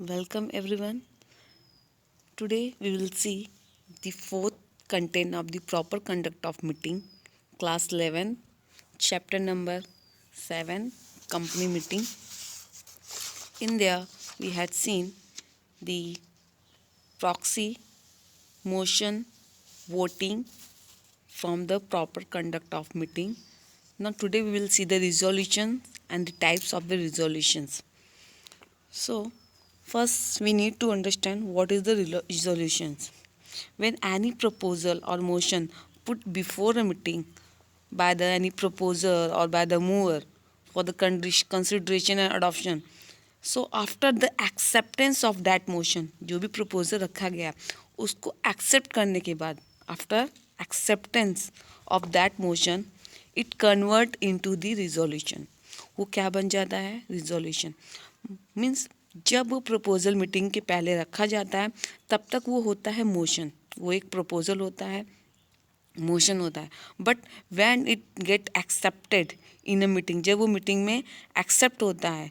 Welcome everyone. Today we will see the fourth content of the proper conduct of meeting, class 11, chapter number 7, company meeting. In there we had seen the proxy, motion, voting from the proper conduct of meeting. Now today we will see the resolution and the types of the resolutions. So first we need to understand what is the resolutions. When any proposal or motion put before a meeting by the any proposer or by the mover for the consideration and adoption, so after the acceptance of that motion, जो भी proposal रखा गया उसको accept करने के बाद, after acceptance of that motion, it convert into the resolution. वो क्या बन जाता है? resolution मीन्स जब वो प्रपोजल मीटिंग के पहले रखा जाता है तब तक वो होता है मोशन, वो एक प्रपोजल होता है, मोशन होता है. But when it get accepted in a meeting, जब वो मीटिंग में एक्सेप्ट होता है,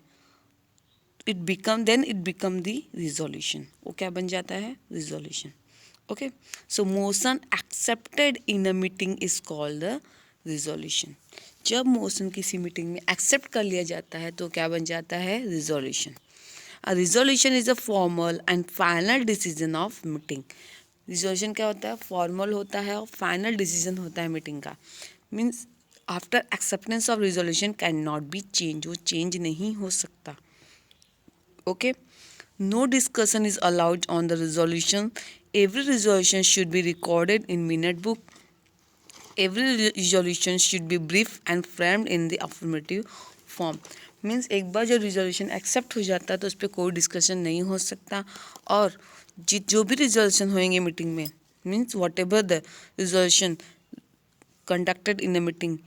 इट बिकम द रिजोल्यूशन. वो क्या बन जाता है? Resolution. Okay, so motion accepted in a meeting is called the resolution. जब मोशन किसी मीटिंग में एक्सेप्ट कर लिया जाता है तो क्या बन जाता है? Resolution. A resolution is a formal and final decision of meeting. Resolution क्या होता है? फॉर्मल होता है और फाइनल डिसीजन होता है मीटिंग का. Means after acceptance of resolution can not be change, वो चेंज नहीं हो सकता. Okay, no discussion is allowed on the resolution. Every resolution should be recorded in minute book. Every resolution should be brief and framed in the affirmative form. Means एक बार जो resolution accept हो जाता है तो उस पर कोई डिस्कशन नहीं हो सकता. और जो भी रिजोल्यूशन होंगे मीटिंग में, means what ever the resolution conducted in a meeting,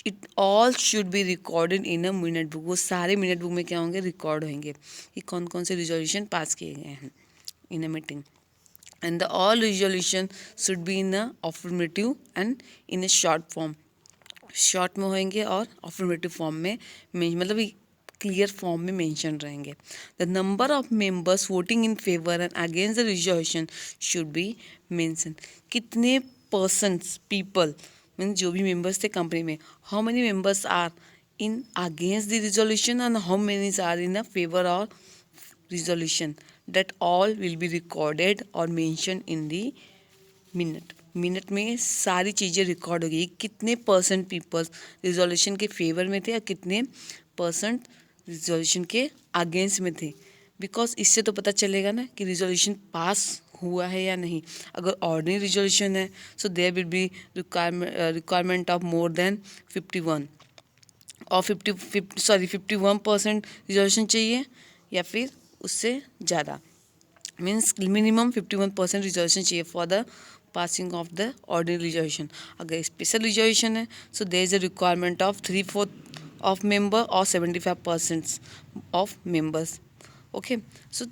it all should be recorded in a minute book. वो सारे मिनट बुक में क्या होंगे? रिकॉर्ड होंगे कि कौन कौन से रिजोल्यूशन पास किए गए हैं in a meeting. And the all resolution should be in a affirmative and in a short form. Short में होंगे और अफर्मेटिव फॉर्म में, मतलब क्लियर फॉर्म में मेंशन रहेंगे. The number of members voting in favour and against the resolution should be mention. कितने persons, people means जो भी मेंबर्स थे कंपनी में, how many members are in against the resolution and how many are in a favour और resolution. That all will be recorded or mentioned in the minute. Minute में सारी चीज़ें record हो गई. कितने परसेंट पीपल्स रिजोल्यूशन के favour में थे और कितने परसेंट रिजोल्यूशन के अगेंस्ट में थे. बिकॉज इससे तो पता चलेगा ना कि रिजोल्यूशन पास हुआ है या नहीं. अगर ऑर्डिनरी रिजोल्यूशन है so there will be requirement of more than 51 और 51% रिजोल्यूशन चाहिए या फिर उससे ज़्यादा. मीन्स मिनिमम 51% रिजोल्यूशन चाहिए for the passing of the ordinary resolution. अगर स्पेशल रिजोल्यूशन है so there is a requirement of 3/4 of member और 75% ऑफ मेंबर्स. ओके, सो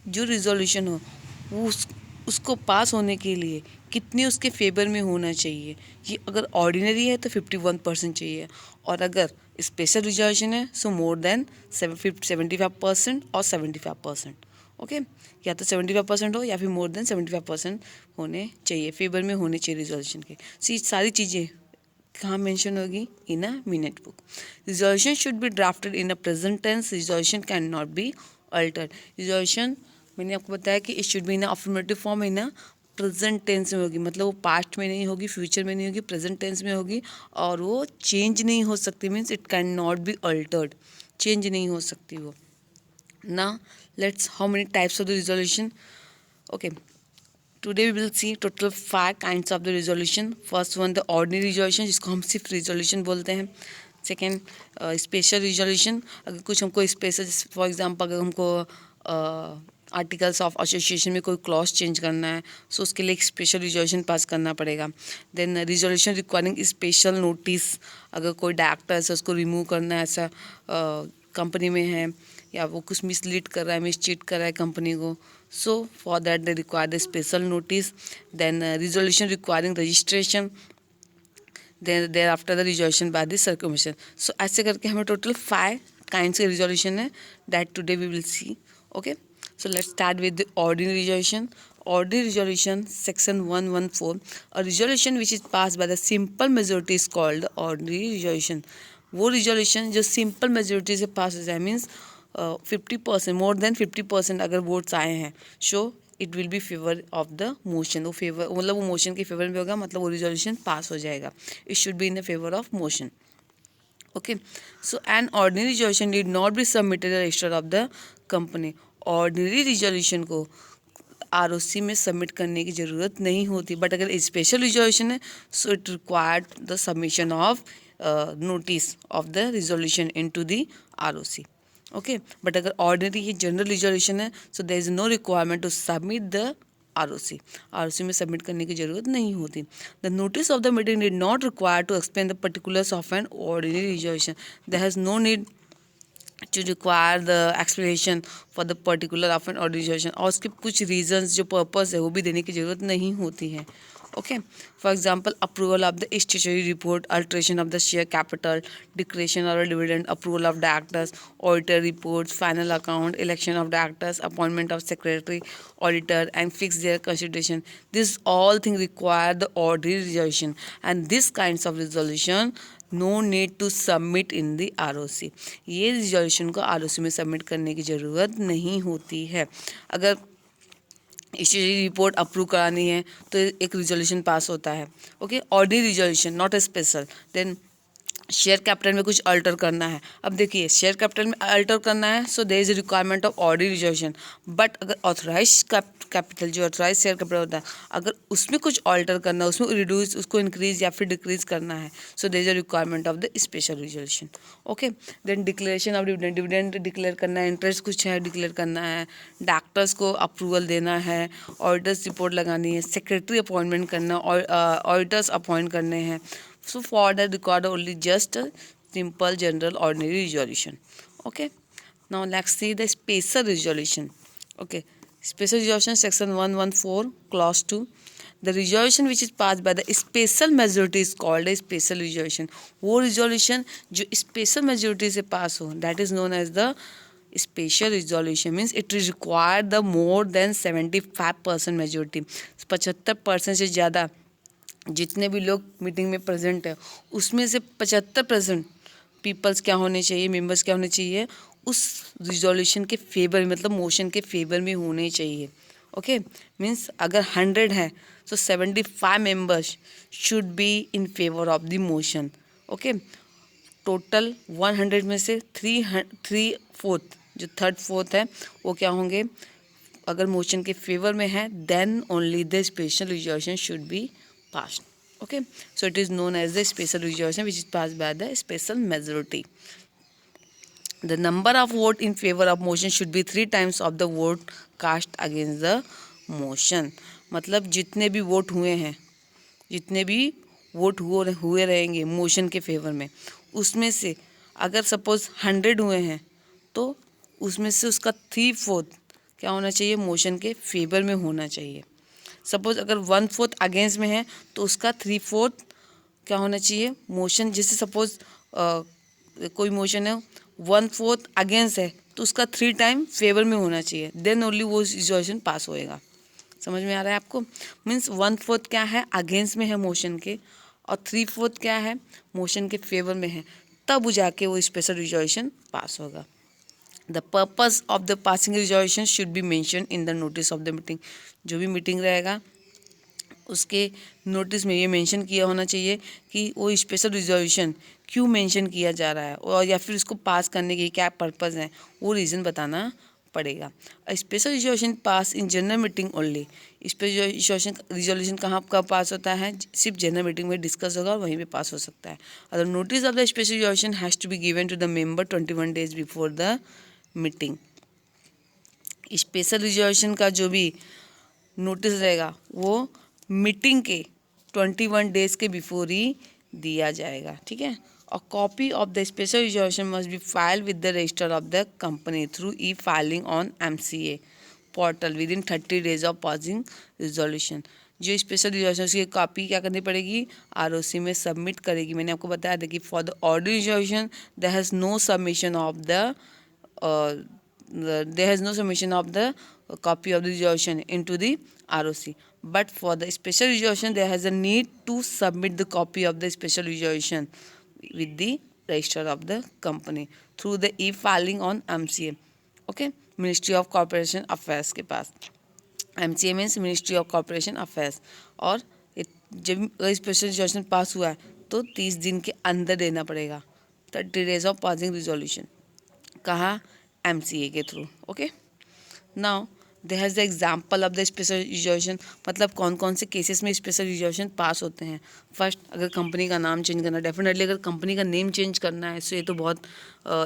जो रिजोल्यूशन हो वो उसको पास होने के लिए कितने उसके फेवर में होना चाहिए. ये अगर ऑर्डिनरी है तो 51% चाहिए, और अगर स्पेशल रिजोल्यूशन है सो मोर देन 75% और 75%. ओके, या तो 75% हो या फिर मोर देन 75% होने चाहिए, फेवर में होने चाहिए रिजोल्यूशन के. सी सारी चीज़ें कहाँ मेंशन होगी? In a minute book. Resolution should be drafted in a present tense. Resolution can not be altered. Resolution मैंने आपको बताया कि it should be in affirmative form, in a present tense में होगी. मतलब वो पास्ट में नहीं होगी, फ्यूचर में नहीं होगी, प्रेजेंट टेंस में होगी, और वो चेंज नहीं हो सकती. Means it can not be altered, change नहीं हो सकती वो. ना let's how many types of the resolution. Okay, today we will see total 5 kinds of the resolution. First one the ordinary resolution, जिसको हम सिर्फ रिजोल्यूशन बोलते हैं. सेकेंड स्पेशल रिजोल्यूशन, अगर कुछ हमको स्पेशल, फॉर एग्जांपल अगर हमको आर्टिकल्स ऑफ एसोसिएशन में कोई क्लॉज चेंज करना है सो उसके लिए एक स्पेशल रिजोल्यूशन पास करना पड़ेगा. Then resolution requiring special notice, अगर कोई डायरेक्टर है उसको रिमूव करना है, ऐसा कंपनी में है या वो कुछ मिसलीड कर रहा है, मिसचीट कर रहा है कंपनी को, so for that they require the special notice. Then resolution requiring registration, then there after the resolution by the circulation. So ऐसे करके हमें टोटल 5 kinds of resolution है that today we will see. Okay, so let's start with the ordinary resolution. Ordinary resolution section 114, a resolution which is passed by the simple majority is called the ordinary resolution. वो resolution जो simple majority से पास हो जाए means 50% more than 50% अगर votes आए हैं show it will be favour of the motion. वो favour मतलब वो मोशन के फेवर में होगा, मतलब वो रिजोल्यूशन पास हो जाएगा. It should be in the favour of motion. Okay, so N ordinary resolution need not be submitted register of the company. Ordinary resolution को ROC में सबमिट करने की ज़रूरत नहीं होती, बट अगर स्पेशल रिजोल्यूशन है so it required the submission of notice of the resolution into the ROC. Okay, but अगर ऑर्डिनरी ये जनरल रिजोल्यूशन है so there is no requirement to submit the ROC में सबमिट करने की जरूरत नहीं होती. The notice of the meeting need not require to explain the particulars of an ordinary resolution. There has no need to require the explanation for the particular of an organization. और उसके कुछ reasons जो purpose है वो भी देने की ज़रूरत नहीं होती है. Okay, for example, approval of the statutory report, alteration of the share capital, declaration of a dividend, approval of directors, auditor reports, final account, election of directors, appointment of secretary, auditor, and fix their consideration. These all things require the ordinary resolution, and these kinds of resolution no need to submit in the ROC. ये resolution को ROC में submit करने की ज़रूरत नहीं होती है. अगर स्टेटरी रिपोर्ट अप्रूव करानी है तो एक रिजोल्यूशन पास होता है. Okay, ordinary resolution not a special. Then share capital में कुछ अल्टर करना है. अब देखिए शेयर कैपिटल में अल्टर करना है so there is a requirement of ordinary resolution. But अगर ऑथराइज कैपिटल जो ऑथराइज शेयर कैपिटल होता है अगर उसमें कुछ अल्टर करना है, उसमें रिड्यूस उसको इंक्रीज या फिर डिक्रीज करना है so there is a requirement of the special resolution. Okay, then declaration of dividend. Dividend declare करना है, इंटरेस्ट कुछ है डिक्लेयर करना है, डॉक्टर्स को अप्रूवल देना है, ऑडिटर्स रिपोर्ट लगानी है, सेक्रेटरी अपॉइंटमेंट करना, ऑडिटर्स अपॉइंट करने हैं. So for that required only just a simple general ordinary resolution. Okay, now let's see the special resolution. Okay, special resolution section 114 clause 2. The resolution which is passed by the special majority is called a special resolution. वो resolution जो special majority से pass हो that is known as the special resolution. Means it is required the more than 75% majority. 75% से ज़्यादा जितने भी लोग meeting में प्रेजेंट है उसमें से 75% पीपल्स क्या होने चाहिए, मेंबर्स क्या होने चाहिए, उस रिजोल्यूशन के फेवर में मतलब मोशन के फेवर में होने चाहिए. ओके, मीन्स अगर 100 है तो 75 members should be in favour of the motion. Okay, total 100 में से 3/4 जो 3/4 है वो क्या होंगे, अगर मोशन के फेवर में है then only the special resolution should be passed. Okay, so it is known as the special resolution which is passed by the special majority. The number of vote in favor of motion should be 3 times of the vote cast against the motion. मतलब जितने भी vote हुए हैं, जितने भी vote हुए रहेंगे motion के फेवर में, उसमें से अगर सपोज 100 हुए हैं तो उसमें से उसका 3/4 क्या होना चाहिए, मोशन के फेवर में होना चाहिए. सपोज अगर 1/4 अगेंस्ट में है तो उसका 3/4 क्या होना चाहिए, मोशन. जैसे सपोज कोई मोशन है 1/4 अगेंस्ट है तो उसका 3 टाइम फेवर में होना चाहिए, देन ओनली वो रिजोल्यूशन पास होएगा. समझ में आ रहा है आपको. मीन्स 1/4 क्या है, अगेंस्ट में है मोशन के, और 3/4 क्या है, मोशन के फेवर में है, तब जाके वो स्पेशल रिजोल्यूशन पास होगा. The purpose of the passing resolution should be mention in the notice of the meeting. जो भी मीटिंग रहेगा उसके नोटिस में ये मेंशन किया होना चाहिए कि वो स्पेशल रिजोल्यूशन क्यों मेंशन किया जा रहा है और या फिर उसको पास करने के क्या पर्पज़ है वो रीज़न बताना पड़ेगा. Special resolution pass in general meeting only. Special resolution कहाँ कब पास होता है, सिर्फ जनरल मीटिंग में डिस्कस होगा और वहीं पे पास हो सकता है. अगर notice of the special resolution has to be given to the member 21 days before the meeting. Special resolution का जो भी नोटिस रहेगा वो मीटिंग के 21 days के बिफोर ही दिया जाएगा. ठीक है. A copy of the special resolution must be filed with the register of the company through e-filing on MCA portal within 30 days of passing resolution. जो स्पेशल रिजोल्यूशन उसकी copy क्या करनी पड़ेगी, आरओसी में सबमिट करेगी। मैंने आपको बताया था कि for the ordinary resolution there has no submission of the there has no submission of the copy of the resolution into the ROC. But for the special resolution, there has a need to submit the copy of the special resolution with the register of the company through the e-filing on MCA. Okay, Ministry of Corporation Affairs के पास। MCA means ministry of corporation affairs. और जब special resolution pass हुआ है तो 30 दिन के अंदर देना पड़ेगा, 30 days ऑफ पासिंग रिजोल्यूशन। कहाँ, MCA के through. Okay, now there has the example of the special resolution, मतलब कौन कौन से केसेस में स्पेशल रिजोल्यूशन पास होते हैं। फर्स्ट, अगर कंपनी का नाम चेंज करना, डेफिनेटली अगर कंपनी का नेम चेंज करना है, सो ये तो बहुत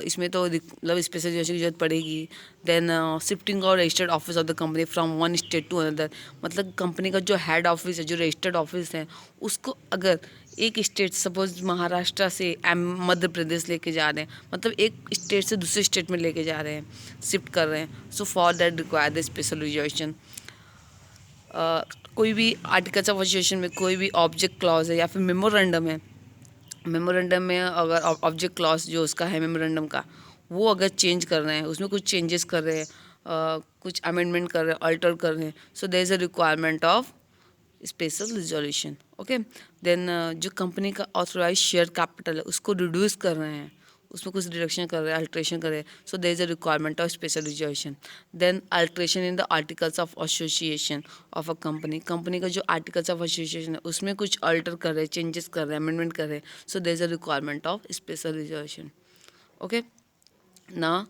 इसमें तो मतलब स्पेशल रिजोल्यूशन की जरूरत पड़ेगी। देन शिफ्टिंग और registered office of the company from one state to another, मतलब कंपनी का जो हेड ऑफिस है, जो रजिस्टर्ड ऑफिस है, उसको अगर एक स्टेट, सपोज महाराष्ट्र से मध्य प्रदेश लेके जा रहे हैं, मतलब एक स्टेट से दूसरे स्टेट में लेके जा रहे हैं, शिफ्ट कर रहे हैं, सो for that require the special resolution. कोई भी आर्टिकल्स ऑफ एसोसिएशन में कोई भी ऑब्जेक्ट क्लॉज है या फिर मेमोरेंडम है, मेमोरेंडम में अगर ऑब्जेक्ट क्लॉज जो उसका है मेमोरेंडम का, वो अगर चेंज कर रहे हैं, उसमें कुछ चेंजेस कर रहे हैं, कुछ अमेंडमेंट कर रहे हैं, अल्टर कर रहे हैं, so there is a requirement of special resolution. Okay, then जो कंपनी का ऑथोराइज शेयर कैपिटल है उसको रिड्यूस कर रहे हैं, उसमें कुछ रिडक्शन कर रहे हैं, अल्ट्रेशन कर रहे हैं, so there is a requirement of special resolution. Then alteration in the articles of association of a company, company का जो आर्टिकल्स ऑफ एसोसिएशन है उसमें कुछ अल्टर कर रहे हैं, चेंजेस कर रहे हैं, अमेंडमेंट कर रहे हैं, so there is a requirement of special resolution. Okay, now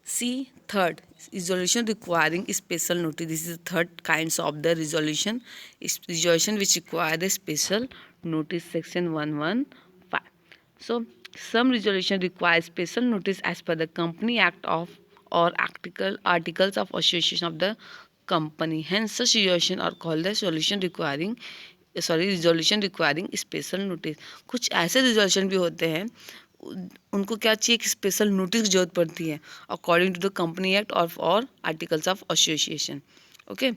see third, resolution requiring special notice. This is the third kinds of the resolution. Resolution which require the special notice, section 115. So some resolution require special notice as per the Company Act of or articles of association of the company. Hence such resolution are called the resolution requiring special notice. कुछ ऐसे resolution भी होते हैं उनको क्या चाहिए कि special notice की जरूरत पड़ती है according to the company act और articles of association. Okay,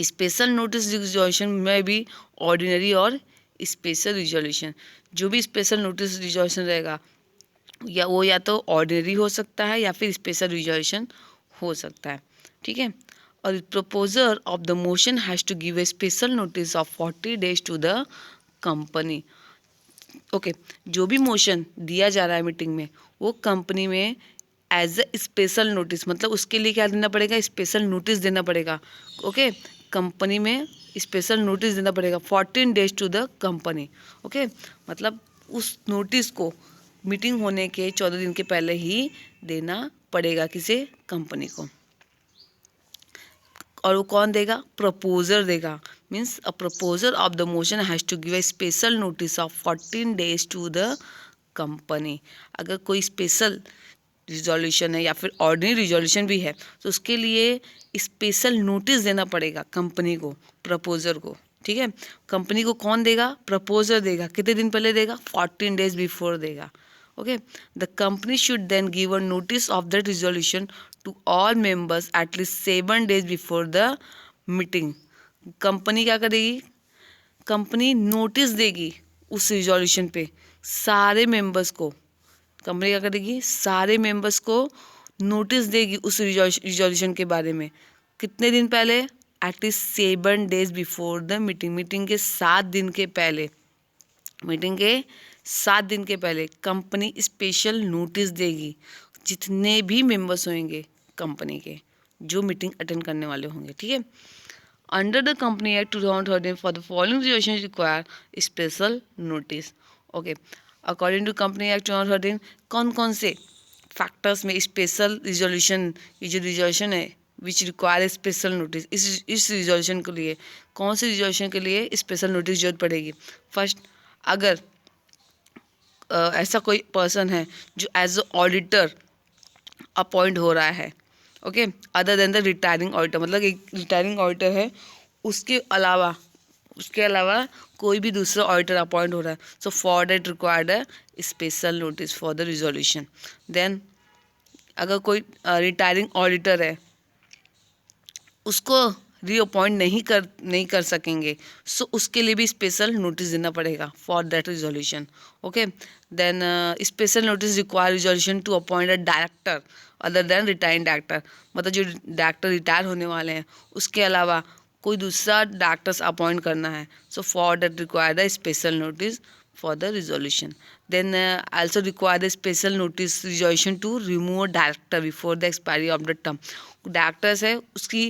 special notice resolution में भी ऑर्डिनरी और स्पेशल रिजोल्यूशन, जो भी स्पेशल नोटिस रिजोल्यूशन रहेगा या वो या तो ऑर्डिनरी हो सकता है या फिर स्पेशल रिजोल्यूशन हो सकता है। ठीक है, और proposer of the motion has to give a special notice of 40 days to the company. Okay, जो भी मोशन दिया जा रहा है मीटिंग में वो कंपनी में एज अ स्पेशल नोटिस, मतलब उसके लिए क्या देना पड़ेगा, स्पेशल नोटिस देना पड़ेगा। ओके, कंपनी में स्पेशल नोटिस देना पड़ेगा 14 days to the company. Okay, मतलब उस नोटिस को मीटिंग होने के 14 दिन के पहले ही देना पड़ेगा किसे, कंपनी को। और वो कौन देगा, प्रपोजर देगा। Means a proposer of the motion has to give a special notice of 14 days to the company. अगर कोई स्पेशल रिजोल्यूशन है या फिर ऑर्डिनरी रिजोल्यूशन भी है तो उसके लिए स्पेशल नोटिस देना पड़ेगा कंपनी को, प्रपोजर को। ठीक है, कंपनी को कौन देगा, प्रपोजर देगा। कितने दिन पहले देगा, 14 days बिफोर देगा। Okay, the company should then give a notice of that resolution to all members at least 7 days before the meeting. Company क्या करेगी, कंपनी नोटिस देगी उस रिजोल्यूशन पे सारे मेंबर्स को। कंपनी क्या करेगी, सारे मेंबर्स को नोटिस देगी उस रिजोल्यूशन के बारे में। कितने दिन पहले, at least 7 days before the meeting. Meeting के 7 दिन के पहले, मीटिंग के 7 दिन के पहले कंपनी स्पेशल नोटिस देगी जितने भी मेंबर्स होंगे कंपनी के, जो मीटिंग अटेंड करने वाले होंगे। ठीक है, under the company act 2013 for the following resolution require special notice. Okay, according to company act 2013 कौन कौन से फैक्टर्स में स्पेशल रिजोल्यूशन, ये जो रिजोल्यूशन है विच रिक्वायर स्पेशल नोटिस, इस रिजोल्यूशन के लिए कौन से रिजोल्यूशन के लिए स्पेशल नोटिस जरूरत पड़ेगी। फर्स्ट, अगर ऐसा कोई पर्सन है जो एज अ ऑडिटर अपॉइंट हो रहा है, okay, other than the retiring auditor, मतलब एक रिटायरिंग ऑडिटर है उसके अलावा कोई भी दूसरा ऑडिटर अपॉइंट हो रहा है, so for that required a special notice for the resolution. Then अगर कोई रिटायरिंग ऑडिटर है उसको रीअपॉइंट नहीं कर सकेंगे, सो उसके लिए भी स्पेशल नोटिस देना पड़ेगा for that resolution. Okay, then special notice require resolution to appoint a director other than retired director, मतलब जो डायरेक्टर रिटायर होने वाले हैं उसके अलावा कोई दूसरा डायरेक्टर्स अपॉइंट करना है, so for that require the special notice for the resolution. Then also require the special notice resolution to remove director before the expiry of the term. Directors है उसकी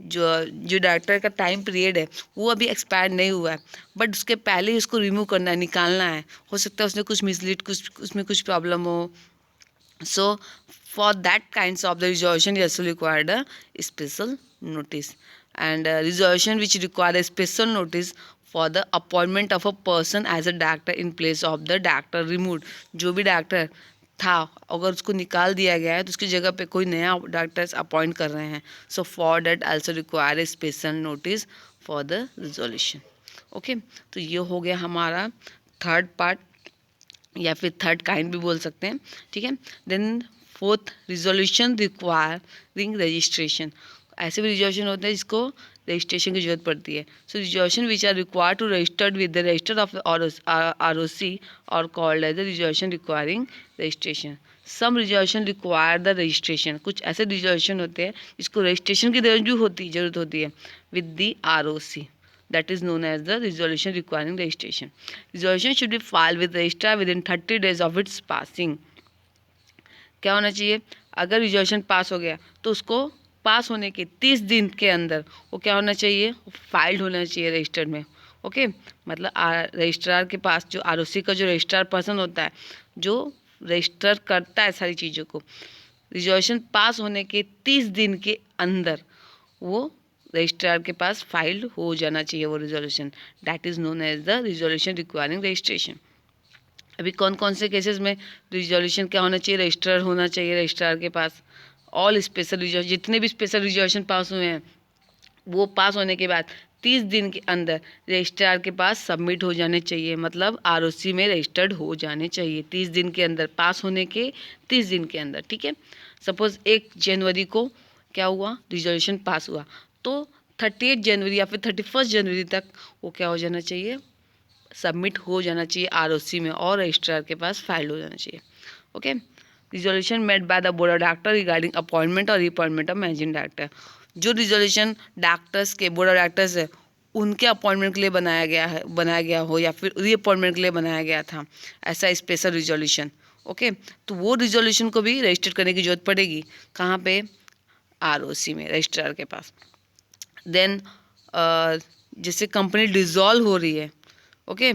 जो डायरेक्टर का टाइम पीरियड है वो अभी expire नहीं हुआ है, बट उसके पहले ही उसको रिमूव करना है, निकालना है। हो सकता है उसने कुछ मिसलीड, कुछ उसमें कुछ प्रॉब्लम हो, so for that kinds of the resolution you also required a special notice. And resolution which require a special notice for the appointment of a person as a director in place of the director removed. जो भी director था अगर उसको निकाल दिया गया है तो उसकी जगह पे कोई नया डायरेक्टर्स अपॉइंट कर रहे हैं, सो for that also require a special notice for the resolution. Okay, तो ये हो गया हमारा थर्ड पार्ट या फिर थर्ड काइंड भी बोल सकते हैं, ठीक है। Then fourth, resolution requiring registration. ऐसे भी रिजोल्यूशन होते हैं जिसको रजिस्ट्रेशन की जरूरत पड़ती है। So resolution which are required to registered with the register of ROC और called as the resolution requiring registration. Some resolution require the registration, कुछ ऐसे रिजोल्यूशन होते हैं जिसको रजिस्ट्रेशन की जरूरत होती है with the ROC, that is known as the resolution requiring registration. Resolution should be filed with registrar within 30 days of its passing. क्या होना चाहिए, अगर रिजोल्यूशन पास हो गया तो उसको पास होने के 30 दिन के अंदर वो क्या होना चाहिए, फाइल्ड होना चाहिए रजिस्टर्ड में। ओके, मतलब रजिस्ट्रार के पास जो ROC का जो रजिस्ट्रार पर्सन होता है जो रजिस्टर करता है सारी चीज़ों को, रिजोल्यूशन पास होने के 30 दिन के अंदर वो रजिस्ट्रार के पास फाइल्ड हो जाना चाहिए वो resolution, that is known as the resolution requiring registration. अभी कौन कौन से केसेस में रिजोल्यूशन क्या होना चाहिए, रजिस्ट्रार होना चाहिए रजिस्ट्रार के पास। ऑल स्पेशल रिजोल्यूशन, जितने भी स्पेशल रिजोल्यूशन पास हुए हैं वो पास होने के बाद 30 दिन के अंदर रजिस्ट्रार के पास सबमिट हो जाने चाहिए, मतलब ROC में रजिस्टर्ड हो जाने चाहिए 30 दिन के अंदर, पास होने के 30 दिन के अंदर, ठीक है। सपोज 1 जनवरी को क्या हुआ, रिजोल्यूशन पास हुआ, तो 38 जनवरी या फिर 31 जनवरी तक वो क्या हो जाना चाहिए, सबमिट हो जाना चाहिए ROC में और रजिस्ट्रार के पास फाइल हो जाना चाहिए। Okay, resolution made by the board of director regarding appointment और रिअपॉइंटमेंट ऑफ मैनेजिंग डायरेक्टर। जो रिजोल्यूशन डायरेक्टर्स के, बोर्ड ऑफ डायरेक्टर्स है उनके अपॉइंटमेंट के लिए बनाया गया हो या फिर रीअपॉइंटमेंट के लिए बनाया गया था ऐसा स्पेशल रिजोल्यूशन, ओके, तो वो रिजोल्यूशन को भी रजिस्टर करने की जरूरत पड़ेगी, कहाँ पे, ROC में, रजिस्ट्रार के पास। देन जैसे कंपनी डिज़ोल्व हो रही है, ओके,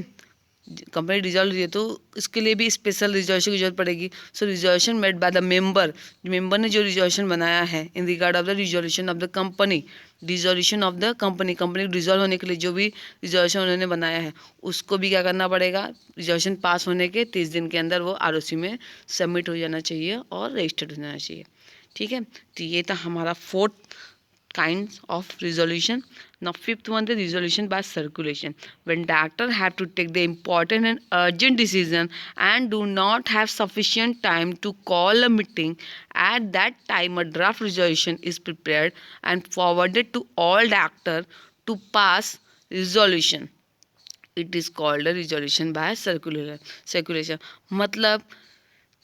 कंपनी डिजॉल्व हो रही है तो इसके लिए भी स्पेशल रिजोल्यूशन की जरूरत पड़ेगी। So resolution made by the member ने जो रिजोल्यूशन बनाया है in regard of the resolution of the company, dissolution of the company, company dissolve होने के लिए जो भी रिजोल्यूशन उन्होंने बनाया है उसको भी क्या करना पड़ेगा, रिजोल्यूशन पास होने के 30 दिन के अंदर वो ROC में सबमिट हो जाना चाहिए और रजिस्टर्ड हो जाना चाहिए, ठीक है। तो ये था हमारा fourth kinds of resolution. Now fifth one, the resolution by circulation. When director have to take the important and urgent decision and do not have sufficient time to call a meeting, at that time a draft resolution is prepared and forwarded to all director to pass resolution. It is called a resolution by circulation. मतलब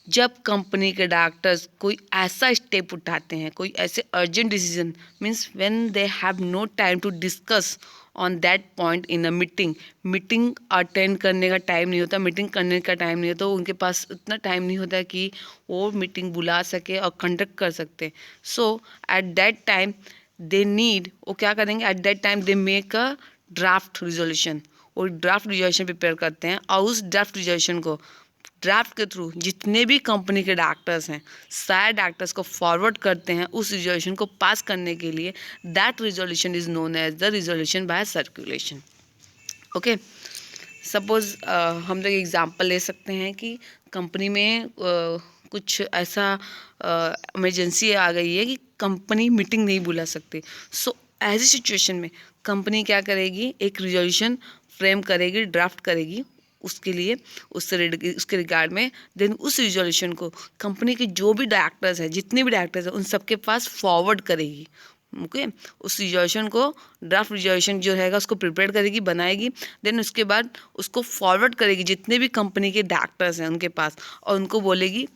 जब company के directors कोई ऐसा step उठाते हैं, कोई ऐसे urgent decision, means when they have no time to discuss on that point in a meeting attend करने का टाइम नहीं होता, मीटिंग करने का टाइम नहीं होता, उनके पास इतना टाइम नहीं होता कि वो मीटिंग बुला सके और कंडक्ट कर सकते। So at that time they need, वो क्या करेंगे, at that time they make a draft resolution, वो ड्राफ्ट रिजोल्यूशन प्रिपेयर करते हैं और उस ड्राफ्ट रिजोल्यूशन को ड्राफ्ट के थ्रू जितने भी कंपनी के डायरेक्टर्स हैं सारे डायरेक्टर्स को फॉरवर्ड करते हैं उस रिजोल्यूशन को पास करने के लिए। That resolution is known as the resolution by circulation. Okay, suppose हम लोग एग्जांपल ले सकते हैं कि कंपनी में कुछ ऐसा इमरजेंसी आ गई है कि कंपनी मीटिंग नहीं बुला सकती। सो ऐसी सिचुएशन में कंपनी क्या करेगी, एक रिजोल्यूशन फ्रेम करेगी, ड्राफ्ट करेगी उसके लिए, उसके रिगार्ड में। देन उस रिजोल्यूशन को कंपनी के जो भी डायरेक्टर्स हैं, जितने भी डायरेक्टर्स हैं, उन सबके पास फॉरवर्ड करेगी, ओके उस रिजोल्यूशन को ड्राफ्ट रिजोल्यूशन जो रहेगा उसको प्रिपेयर करेगी, बनाएगी, देन उसके बाद उसको फॉरवर्ड करेगी जितने भी कंपनी के डायरेक्टर्स हैं उनके पास, और उनको बोलेगी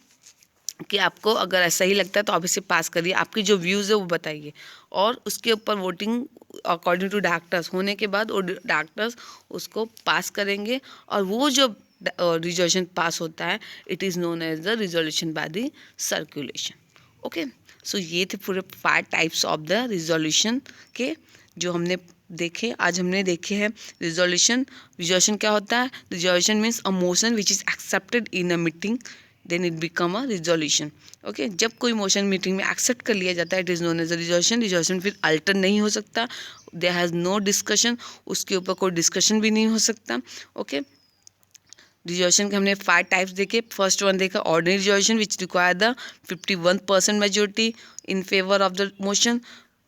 कि आपको अगर ऐसा ही लगता है तो आप इसे पास करिए, आपकी जो व्यूज़ है वो बताइए, और उसके ऊपर वोटिंग अकॉर्डिंग टू डायरेक्टर्स होने के बाद वो डायरेक्टर्स उसको पास करेंगे, और वो जो रिजोल्यूशन पास होता है it is known as the resolution by the circulation. Okay, so ये थे पूरे 5 टाइप्स ऑफ द रिजोल्यूशन के जो हमने देखे, आज हमने देखे हैं। रिजोल्यूशन क्या होता है? Resolution means a motion which is accepted in a meeting then it become a resolution. Okay, जब कोई मोशन मीटिंग में एक्सेप्ट कर लिया जाता है it is known as a resolution फिर अल्टर नहीं हो सकता, देयर हैज़ नो डिस्कशन, उसके ऊपर कोई डिस्कशन भी नहीं हो सकता। ओके, रिजोल्यूशन के हमने 5 टाइप्स देखे। फर्स्ट वन देखा ordinary resolution which require the 51% majority in favour of the motion.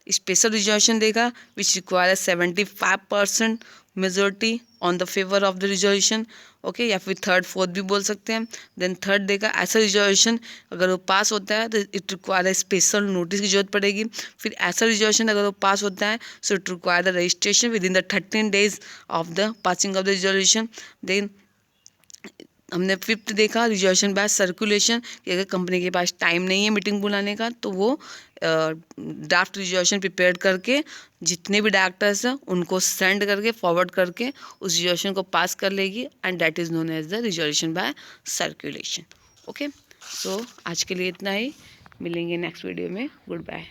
Special resolution देखा which require 75% majority on the favour of the resolution. Okay, या फिर थर्ड फोर्थ भी बोल सकते हैं। देन थर्ड देखा ऐसा रिजोल्यूशन अगर वो पास होता है तो इट रिक्वायर स्पेशल नोटिस की जरूरत पड़ेगी। फिर ऐसा रिजोल्यूशन अगर वो पास होता है so it require the registration within the 13 days of the passing of the resolution. Then हमने फिफ्थ देखा रिजोल्यूशन बाय सर्कुलेशन कि अगर कंपनी के पास टाइम नहीं है मीटिंग बुलाने का तो वो ड्राफ्ट रिजोल्यूशन प्रिपेयर करके जितने भी डायरेक्टर्स हैं उनको सेंड करके फॉरवर्ड करके उस रिजोल्यूशन को पास कर लेगी and that is known as the resolution by circulation. Okay, so आज के लिए इतना ही, मिलेंगे नेक्स्ट वीडियो में, गुड बाय।